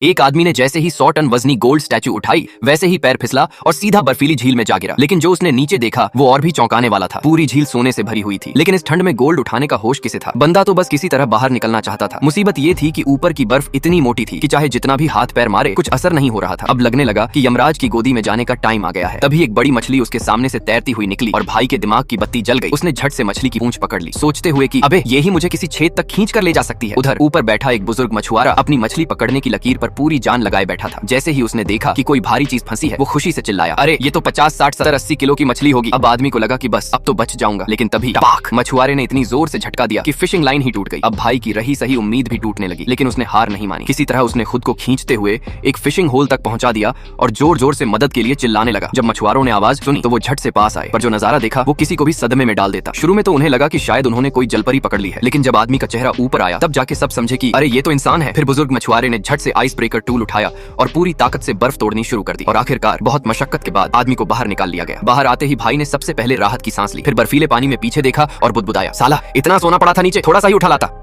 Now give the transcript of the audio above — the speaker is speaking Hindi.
एक आदमी ने जैसे ही 100 टन वजनी गोल्ड स्टैचू उठाई वैसे ही पैर फिसला और सीधा बर्फीली झील में जा गिरा। लेकिन जो उसने नीचे देखा वो और भी चौंकाने वाला था। पूरी झील सोने से भरी हुई थी, लेकिन इस ठंड में गोल्ड उठाने का होश किसे था। बंदा तो बस किसी तरह बाहर निकलना चाहता था। मुसीबत ये थी कि ऊपर की बर्फ इतनी मोटी थी कि चाहे जितना भी हाथ पैर मारे कुछ असर नहीं हो रहा था। अब लगने लगा कि यमराज की गोदी में जाने का टाइम आ गया है। तभी एक बड़ी मछली उसके सामने से तैरती हुई निकली और भाई के दिमाग की बत्ती जल गई। उसने झट से मछली की पूंछ पकड़ ली, सोचते हुए कि अबे ये ही मुझे किसी छेद तक खींच कर ले जा सकती है। उधर ऊपर बैठा एक बुजुर्ग मछुआरा अपनी मछली पकड़ने की लकीर पर पूरी जान लगाए बैठा था। जैसे ही उसने देखा कि कोई भारी चीज फंसी है वो खुशी से चिल्लाया, अरे ये तो 50, 60, 70, 80 किलो की मछली होगी। अब आदमी को लगा कि बस अब तो बच जाऊंगा, लेकिन तभी टपाक मछुआरे ने इतनी जोर से झटका दिया कि फिशिंग लाइन ही टूट गई। अब भाई की रही सही उम्मीद भी टूटने लगी, लेकिन उसने हार नहीं मानी। किसी तरह उसने खुद को खींचते हुए एक फिशिंग होल तक पहुंचा दिया और जोर जोर से मदद के लिए चिल्लाने लगा। जब मछुआरों ने आवाज सुनी तो वो झट से पास आए, पर जो नजारा देखा वो किसी को भी सदमे में डाल देता। शुरू में तो उन्हें लगा कि शायद उन्होंने कोई जलपरी पकड़ ली है, लेकिन जब आदमी का चेहरा ऊपर आया तब जाके सब समझे कि अरे ये तो इंसान है। फिर बुजुर्ग मछुआरे ने झट से आइस ब्रेकर टूल उठाया और पूरी ताकत से बर्फ तोड़नी शुरू कर दी और आखिरकार बहुत मशक्कत के बाद आदमी को बाहर निकाल लिया गया। बाहर आते ही भाई ने सबसे पहले राहत की सांस ली, फिर बर्फीले पानी में पीछे देखा और बुदबुदाया, साला इतना सोना पड़ा था नीचे, थोड़ा सा ही उठा लाता।